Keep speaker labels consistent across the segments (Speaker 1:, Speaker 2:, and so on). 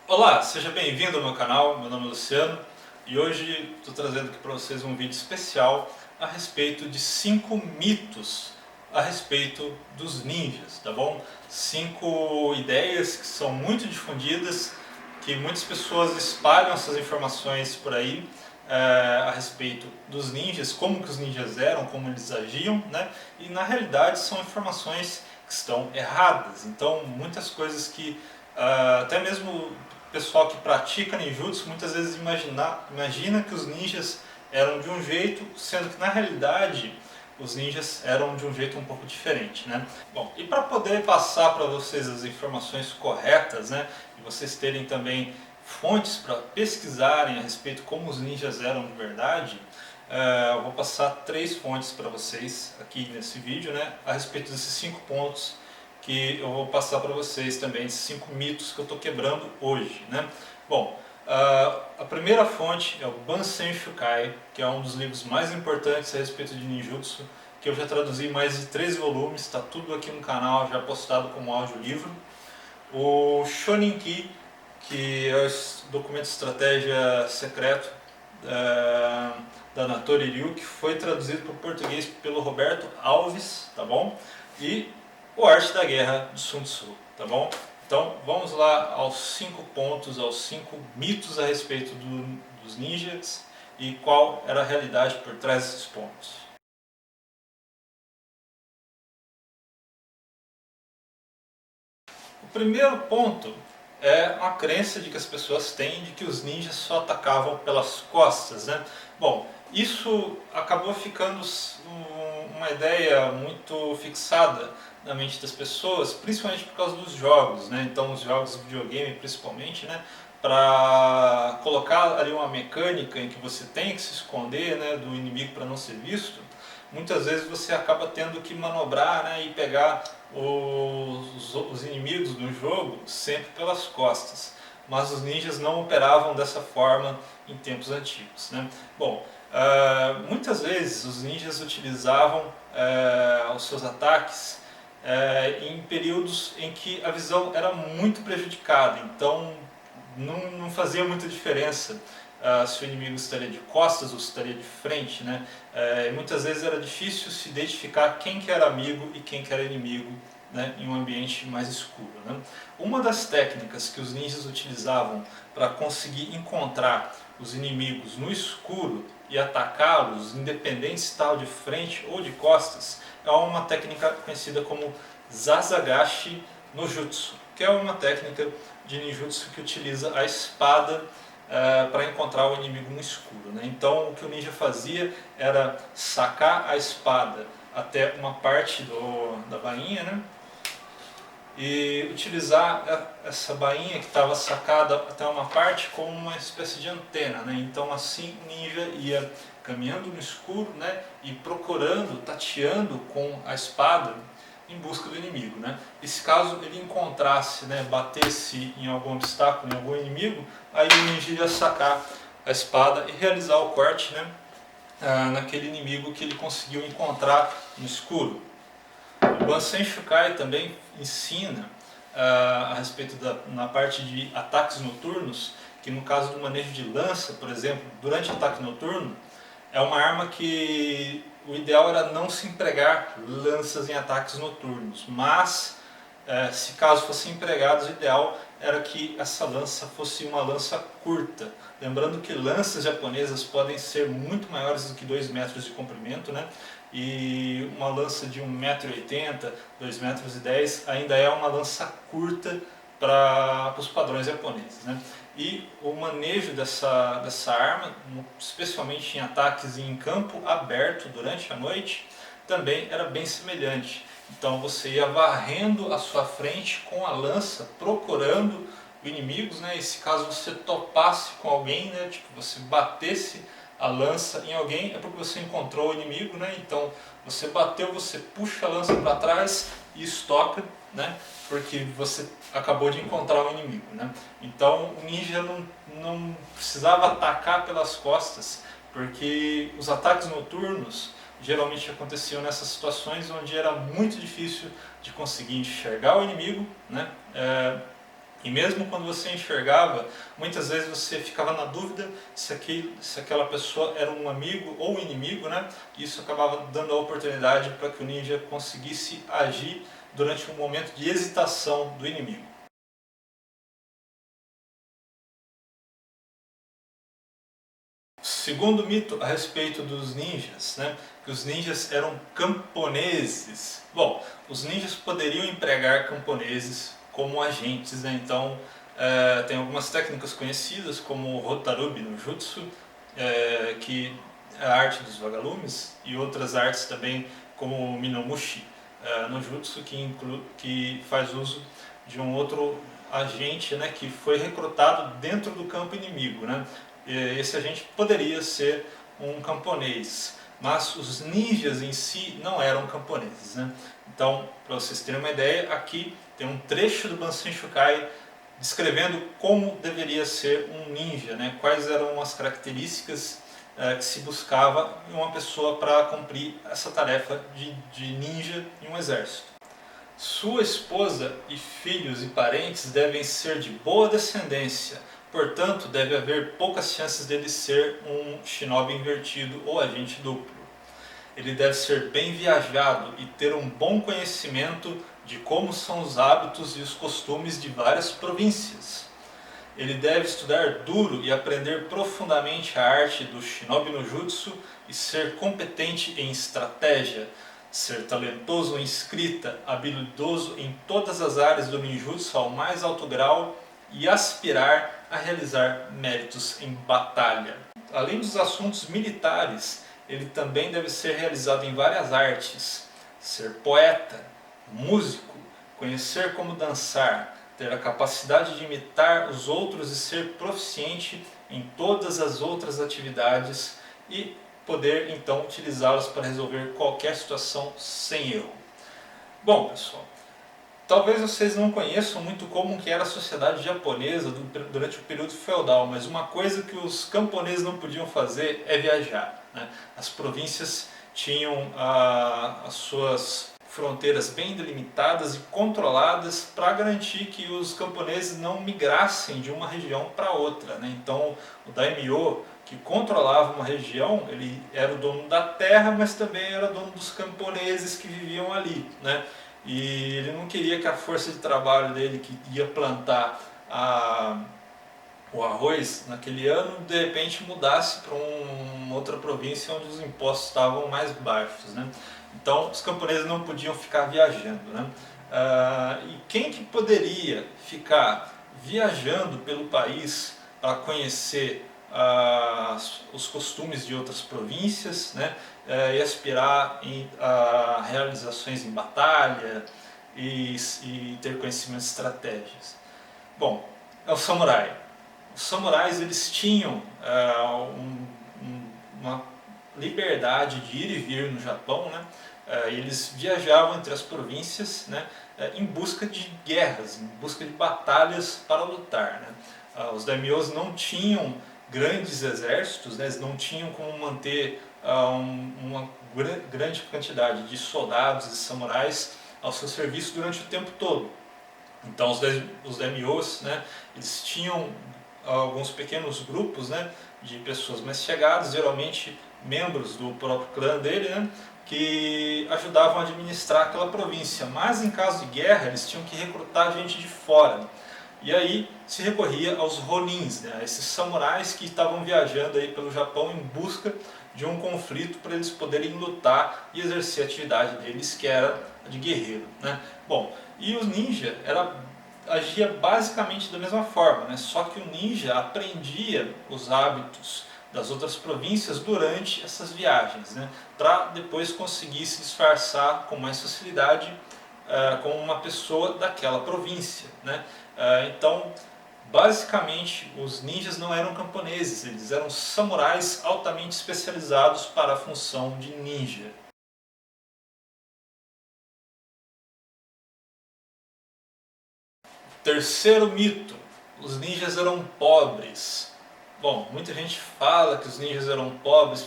Speaker 1: Olá, seja bem-vindo ao meu canal, meu nome é Luciano e hoje estou trazendo aqui para vocês um vídeo especial a respeito de 5 mitos a respeito dos ninjas, tá bom? 5 ideias que são muito difundidas, que muitas pessoas espalham essas informações por aí a respeito dos ninjas, como que os ninjas eram, como eles agiam, né? E na realidade são informações que estão erradas, então muitas coisas que até mesmo o pessoal que pratica ninjutsu muitas vezes imagina que os ninjas eram de um jeito, sendo que na realidade os ninjas eram de um jeito um pouco diferente, né? Bom, e para poder passar para vocês as informações corretas, né, e vocês terem também fontes para pesquisarem a respeito como os ninjas eram de verdade, eu vou passar 3 fontes para vocês aqui nesse vídeo, né, a respeito desses 5 pontos que eu vou passar para vocês também, esses 5 mitos que eu estou quebrando hoje, né? Bom, a primeira fonte é o Bansen Shukai, que é um dos livros mais importantes a respeito de ninjutsu, que eu já traduzi em mais de 13 volumes, está tudo aqui no canal, já postado como audiolivro. O Shoninki, que é o documento de estratégia secreto da Natori Ryu, que foi traduzido para o português pelo Roberto Alves, tá bom? E o Arte da Guerra do Sun Tzu, tá bom? Então vamos lá aos 5 pontos, aos 5 mitos a respeito dos ninjas e qual era a realidade por trás desses pontos. O primeiro ponto é uma crença de que as pessoas têm de que os ninjas só atacavam pelas costas, né? Bom, isso acabou ficando uma ideia muito fixada na mente das pessoas, principalmente por causa dos jogos, né? Então, os jogos de videogame, principalmente, né? Para colocar ali uma mecânica em que você tem que se esconder, né, do inimigo para não ser visto, muitas vezes você acaba tendo que manobrar, né, e pegar os inimigos do jogo sempre pelas costas. Mas os ninjas não operavam dessa forma em tempos antigos, né? Bom, muitas vezes os ninjas utilizavam os seus ataques em períodos em que a visão era muito prejudicada, então não fazia muita diferença se o inimigo estaria de costas ou se estaria de frente, né? Muitas vezes era difícil se identificar quem que era amigo e quem que era inimigo, né, em um ambiente mais escuro, né? Uma das técnicas que os ninjas utilizavam para conseguir encontrar os inimigos no escuro e atacá-los, independente se estava de frente ou de costas, é uma técnica conhecida como Sazagashi no Jutsu, que é uma técnica de ninjutsu que utiliza a espada para encontrar o inimigo no escuro, né? Então o que o ninja fazia era sacar a espada até uma parte da bainha, né, e utilizar essa bainha que estava sacada até uma parte como uma espécie de antena, né? Então assim o ninja ia caminhando no escuro, né, e procurando, tateando com a espada em busca do inimigo, né? E se caso ele encontrasse, né, batesse em algum obstáculo, em algum inimigo, aí o ninja ia sacar a espada e realizar o corte, né, naquele inimigo que ele conseguiu encontrar no escuro. O Bansen Shukai também ensina a respeito na parte de ataques noturnos, que no caso do manejo de lança, por exemplo, durante o ataque noturno, é uma arma que o ideal era não se empregar lanças em ataques noturnos, mas se caso fossem empregados, o ideal era que essa lança fosse uma lança curta. Lembrando que lanças japonesas podem ser muito maiores do que 2 metros de comprimento, né? E uma lança de 1,80 m, 2,10 m ainda é uma lança curta para os padrões japoneses, né? E o manejo dessa arma, especialmente em ataques em campo aberto durante a noite, também era bem semelhante. Então você ia varrendo a sua frente com a lança, procurando inimigos, né? E se caso você topasse com alguém, né, tipo você batesse a lança em alguém, é porque você encontrou o inimigo, né? Então você bateu, você puxa a lança para trás e estoca, né? Porque você acabou de encontrar o inimigo, né? Então o ninja não precisava atacar pelas costas, porque os ataques noturnos geralmente aconteciam nessas situações onde era muito difícil de conseguir enxergar o inimigo, né? E mesmo quando você enxergava, muitas vezes você ficava na dúvida se aquela pessoa era um amigo ou um inimigo, né? Isso acabava dando a oportunidade para que o ninja conseguisse agir durante um momento de hesitação do inimigo. Segundo mito a respeito dos ninjas, né, que os ninjas eram camponeses. Bom, os ninjas poderiam empregar camponeses como agentes, né? Então tem algumas técnicas conhecidas como o Hotarubi no Jutsu, que é a arte dos vagalumes, e outras artes também como o Minomushi no Jutsu, que faz uso de um outro agente, né, que foi recrutado dentro do campo inimigo, né? Esse agente poderia ser um camponês, mas os ninjas em si não eram camponeses, né? Então, para vocês terem uma ideia, aqui tem um trecho do Bansen Shukai descrevendo como deveria ser um ninja, né? Quais eram as características que se buscava em uma pessoa para cumprir essa tarefa de ninja em um exército. Sua esposa e filhos e parentes devem ser de boa descendência, portanto deve haver poucas chances dele ser um shinobi invertido ou agente duplo. Ele deve ser bem viajado e ter um bom conhecimento de como são os hábitos e os costumes de várias províncias. Ele deve estudar duro e aprender profundamente a arte do shinobi no jutsu e ser competente em estratégia, ser talentoso em escrita, habilidoso em todas as áreas do ninjutsu ao mais alto grau e aspirar a realizar méritos em batalha. Além dos assuntos militares, ele também deve ser realizado em várias artes, ser poeta, músico, conhecer como dançar, ter a capacidade de imitar os outros e ser proficiente em todas as outras atividades e poder então utilizá-las para resolver qualquer situação sem erro. Bom, pessoal, talvez vocês não conheçam muito como que era a sociedade japonesa durante o período feudal, mas uma coisa que os camponeses não podiam fazer é viajar, né? As províncias tinham as suas fronteiras bem delimitadas e controladas para garantir que os camponeses não migrassem de uma região para outra, né? Então, o daimyo, que controlava uma região, ele era o dono da terra, mas também era dono dos camponeses que viviam ali, né? E ele não queria que a força de trabalho dele, que ia plantar o arroz naquele ano, de repente mudasse para uma outra província onde os impostos estavam mais baixos, né? Então os camponeses não podiam ficar viajando, né? E quem que poderia ficar viajando pelo país para conhecer os costumes de outras províncias, né? E aspirar em realizações em batalha e ter conhecimento de estratégias? Bom, é o samurai. Os samurais eles tinham uma liberdade de ir e vir no Japão, né? Eles viajavam entre as províncias, né? Em busca de guerras, em busca de batalhas para lutar, né? Os daimyos não tinham grandes exércitos, né? Eles não tinham como manter uma grande quantidade de soldados e samurais ao seu serviço durante o tempo todo. Então os daimyos, né, eles tinham alguns pequenos grupos, né, de pessoas mais chegadas, geralmente membros do próprio clã dele, né, que ajudavam a administrar aquela província. Mas em caso de guerra eles tinham que recrutar gente de fora. E aí se recorria aos ronins, né, esses samurais que estavam viajando aí pelo Japão em busca de um conflito para eles poderem lutar e exercer a atividade deles, que era a de guerreiro, né? Bom, e o ninja agia basicamente da mesma forma, né? Só que o ninja aprendia os hábitos das outras províncias durante essas viagens, né? Para depois conseguir se disfarçar com mais facilidade como uma pessoa daquela província, né? Então, basicamente, os ninjas não eram camponeses, eles eram samurais altamente especializados para a função de ninja. Terceiro mito: os ninjas eram pobres. Bom, muita gente fala que os ninjas eram pobres,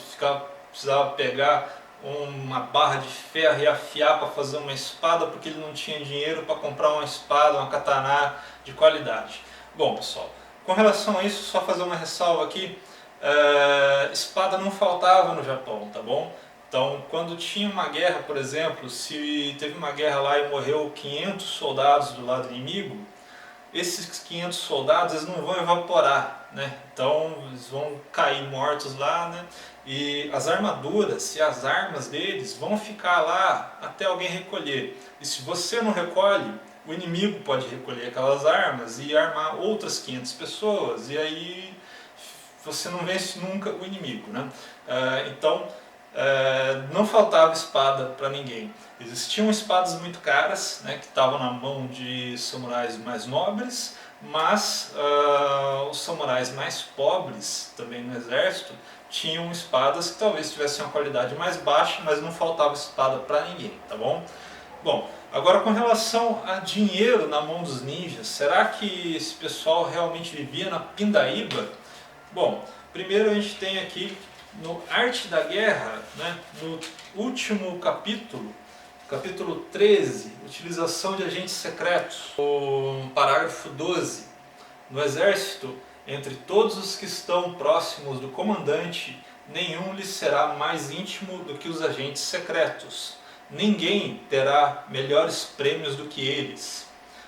Speaker 1: precisava pegar uma barra de ferro e afiar para fazer uma espada porque ele não tinha dinheiro para comprar uma espada, uma katana de qualidade. Bom, pessoal, com relação a isso, só fazer uma ressalva aqui, espada não faltava no Japão, tá bom? Então, quando tinha uma guerra, por exemplo, se teve uma guerra lá e morreu 500 soldados do lado inimigo, esses 500 soldados eles não vão evaporar, né? Então eles vão cair mortos lá, né? E as armaduras e as armas deles vão ficar lá até alguém recolher. E se você não recolhe, o inimigo pode recolher aquelas armas e armar outras 500 pessoas, e aí você não vence nunca o inimigo, né? Então não faltava espada para ninguém. Existiam espadas muito caras, né, que estavam na mão de samurais mais nobres, mas os samurais mais pobres, também no exército, tinham espadas que talvez tivessem uma qualidade mais baixa, mas não faltava espada para ninguém, tá bom? Bom, agora com relação a dinheiro na mão dos ninjas, será que esse pessoal realmente vivia na pindaíba? Bom, primeiro a gente tem aqui no Arte da Guerra, né, no último capítulo, capítulo 13, utilização de agentes secretos, o parágrafo 12, no exército, entre todos os que estão próximos do comandante, nenhum lhe será mais íntimo do que os agentes secretos. Ninguém terá melhores prêmios do que eles.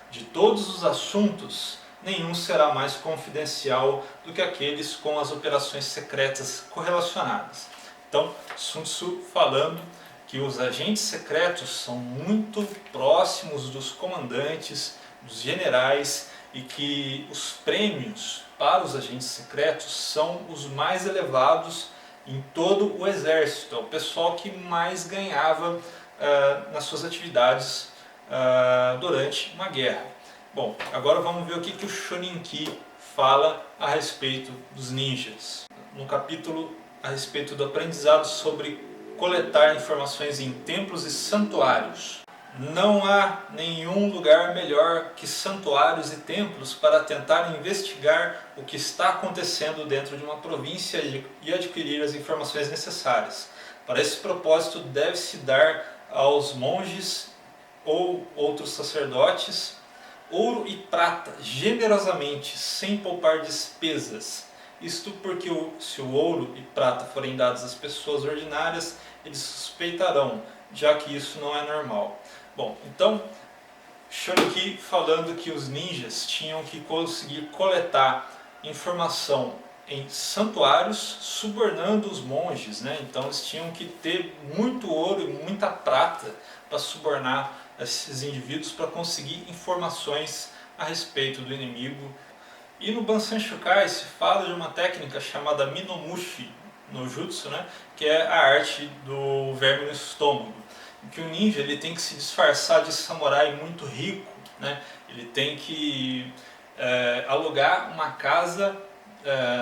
Speaker 1: De todos os assuntos, nenhum será mais confidencial do que aqueles com as operações secretas correlacionadas. Então, Sun Tzu falando que os agentes secretos são muito próximos dos comandantes, dos generais, e que os prêmios para os agentes secretos são os mais elevados em todo o exército. É o pessoal que mais ganhava nas suas atividades durante uma guerra. Bom, agora vamos ver o que o Shoninki fala a respeito dos ninjas. No capítulo a respeito do aprendizado sobre coletar informações em templos e santuários. Não há nenhum lugar melhor que santuários e templos para tentar investigar o que está acontecendo dentro de uma província e adquirir as informações necessárias. Para esse propósito deve-se dar aos monges ou outros sacerdotes ouro e prata generosamente, sem poupar despesas. Isto porque se o ouro e prata forem dados às pessoas ordinárias, eles suspeitarão, já que isso não é normal. Bom, então, Shoninki falando que os ninjas tinham que conseguir coletar informação em santuários, subornando os monges, né? Então eles tinham que ter muito ouro e muita prata para subornar esses indivíduos para conseguir informações a respeito do inimigo. E no Bansen Shukai se fala de uma técnica chamada Minomushi no Jutsu, né? Que é a arte do verme no estômago. Em que o ninja ele tem que se disfarçar de samurai muito rico, né? Ele tem que alugar uma casa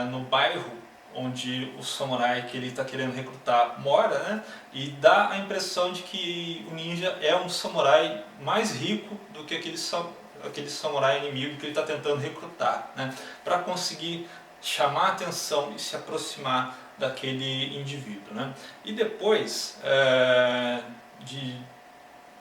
Speaker 1: no bairro onde o samurai que ele está querendo recrutar mora, né? E dá a impressão de que o ninja é um samurai mais rico do que aquele samurai inimigo que ele está tentando recrutar, né? Para conseguir chamar a atenção e se aproximar daquele indivíduo, né? E depois de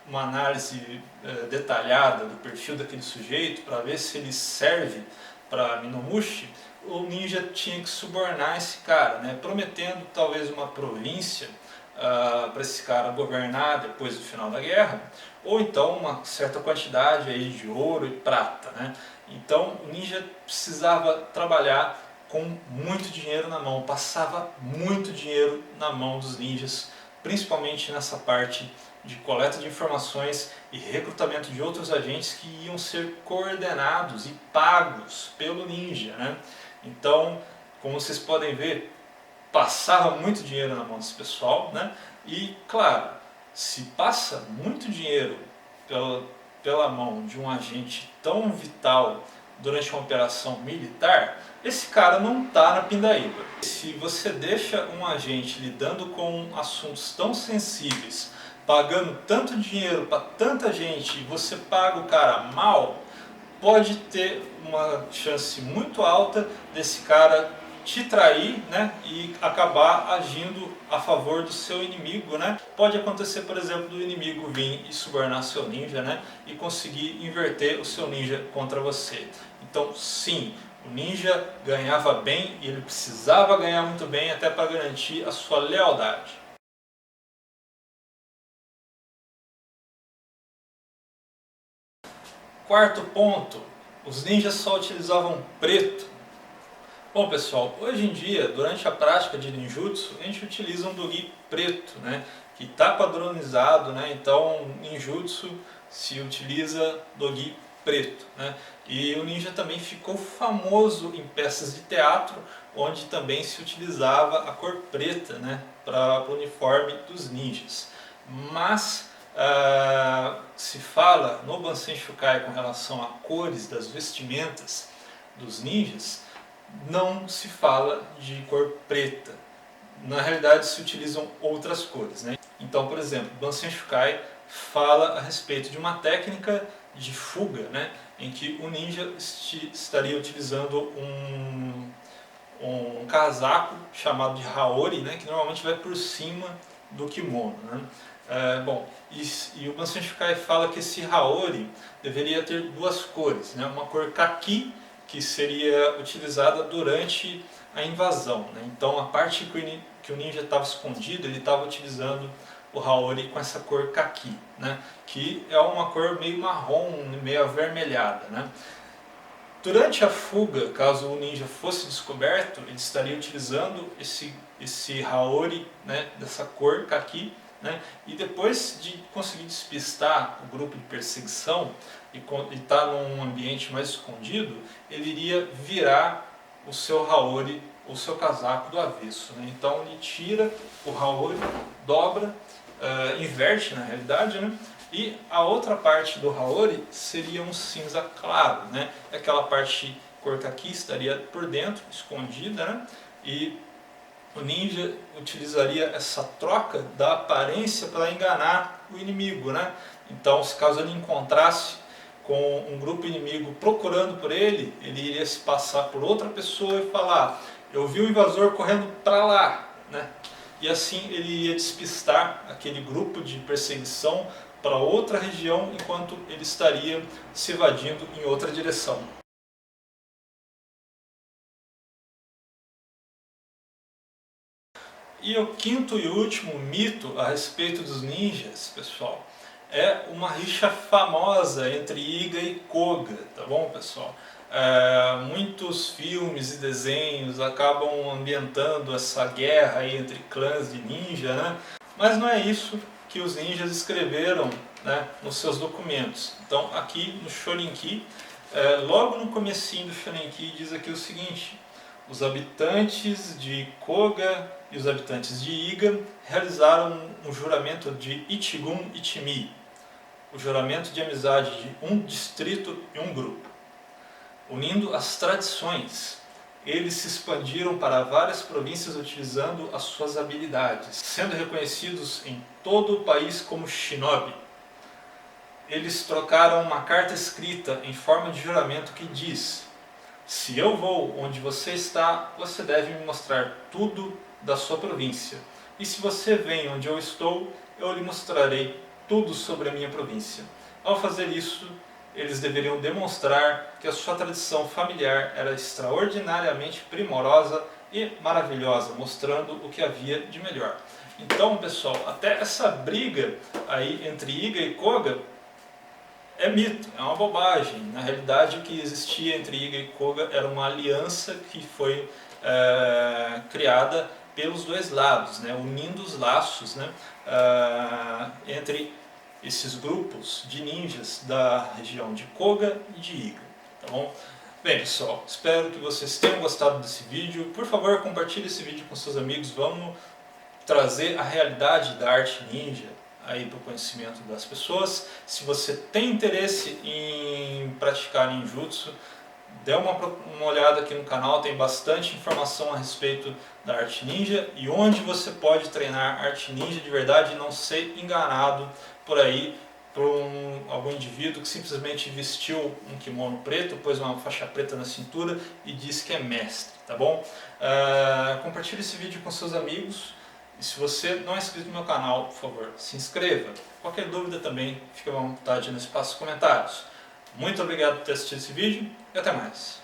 Speaker 1: uma análise detalhada do perfil daquele sujeito para ver se ele serve para Minomushi, o ninja tinha que subornar esse cara, né, prometendo talvez uma província para esse cara governar depois do final da guerra, ou então uma certa quantidade aí de ouro e prata, né? Então o ninja precisava trabalhar com muito dinheiro na mão, passava muito dinheiro na mão dos ninjas, principalmente nessa parte de coleta de informações e recrutamento de outros agentes que iam ser coordenados e pagos pelo ninja, né? Então, como vocês podem ver, passava muito dinheiro na mão desse pessoal, né? E claro, se passa muito dinheiro pela mão de um agente tão vital durante uma operação militar, esse cara não está na pindaíba. Se você deixa um agente lidando com assuntos tão sensíveis, pagando tanto dinheiro para tanta gente e você paga o cara mal, pode ter uma chance muito alta desse cara te trair, né, e acabar agindo a favor do seu inimigo, né? Pode acontecer, por exemplo, do inimigo vir e subornar seu ninja, né, e conseguir inverter o seu ninja contra você. Então, sim, o ninja ganhava bem e ele precisava ganhar muito bem até para garantir a sua lealdade. Quarto ponto, os ninjas só utilizavam preto. Bom pessoal, hoje em dia, durante a prática de ninjutsu, a gente utiliza um dogi preto, né, que está padronizado, né, então ninjutsu se utiliza dogi preto, né, e o ninja também ficou famoso em peças de teatro, onde também se utilizava a cor preta, né, para o uniforme dos ninjas. Mas se fala no Bansen Shukai com relação a cores das vestimentas dos ninjas, não se fala de cor preta. Na realidade se utilizam outras cores, né? Então, por exemplo, Bansen Shukai fala a respeito de uma técnica de fuga, né, em que o ninja estaria utilizando um casaco chamado de Haori, né, que normalmente vai por cima do kimono, né? E o Bansen Shukai fala que esse Haori deveria ter duas cores, né? Uma cor kaki, que seria utilizada durante a invasão, né? Então a parte que o ninja estava escondido, ele estava utilizando o Haori com essa cor kaki, né? Que é uma cor meio marrom, meio avermelhada, né? Durante a fuga, caso o ninja fosse descoberto, ele estaria utilizando esse Haori, né, dessa cor kaki, né, e depois de conseguir despistar o grupo de perseguição e estar num ambiente mais escondido, ele iria virar o seu Haori, o seu casaco do avesso, né? Então ele tira o Haori, dobra, inverte na realidade, né? E a outra parte do Haori seria um cinza claro, né? Aquela parte cor kaki estaria por dentro, escondida, né? E o ninja utilizaria essa troca da aparência para enganar o inimigo, né? Então, se caso ele encontrasse com um grupo inimigo procurando por ele, ele iria se passar por outra pessoa e falar: eu vi o invasor correndo para lá, né? E assim ele ia despistar aquele grupo de perseguição para outra região, enquanto ele estaria se evadindo em outra direção. E o quinto e último mito a respeito dos ninjas, pessoal, é uma rixa famosa entre Iga e Koga, tá bom, pessoal? Muitos filmes e desenhos acabam ambientando essa guerra aí entre clãs de ninja, né? Mas não é isso que os ninjas escreveram, né, nos seus documentos. Então aqui no Shorinki, logo no comecinho do Shorinki diz aqui o seguinte: os habitantes de Koga e os habitantes de Iga realizaram um juramento de Ichigun Ichimi, o juramento de amizade de um distrito e um grupo. Unindo as tradições, eles se expandiram para várias províncias utilizando as suas habilidades, sendo reconhecidos em todo o país como shinobi. Eles trocaram uma carta escrita em forma de juramento que diz: se eu vou onde você está, você deve me mostrar tudo da sua província. E se você vem onde eu estou, eu lhe mostrarei tudo sobre a minha província. Ao fazer isso, eles deveriam demonstrar que a sua tradição familiar era extraordinariamente primorosa e maravilhosa, mostrando o que havia de melhor. Então, pessoal, até essa briga aí entre Iga e Koga é mito, é uma bobagem. Na realidade, o que existia entre Iga e Koga era uma aliança que foi criada pelos dois lados, né, unindo os laços, né, entre esses grupos de ninjas da região de Koga e de Iga, tá bom? Bem, pessoal, espero que vocês tenham gostado desse vídeo. Por favor, compartilhe esse vídeo com seus amigos. Vamos trazer a realidade da arte ninja aí para o conhecimento das pessoas. Se você tem interesse em praticar ninjutsu, dê uma olhada aqui no canal, tem bastante informação a respeito da arte ninja e onde você pode treinar arte ninja de verdade e não ser enganado por aí por algum indivíduo que simplesmente vestiu um kimono preto, pôs uma faixa preta na cintura e disse que é mestre, tá bom? Compartilhe esse vídeo com seus amigos e se você não é inscrito no meu canal, por favor, se inscreva. Qualquer dúvida também, fique à vontade no espaço de comentários. Muito obrigado por ter assistido esse vídeo e até mais.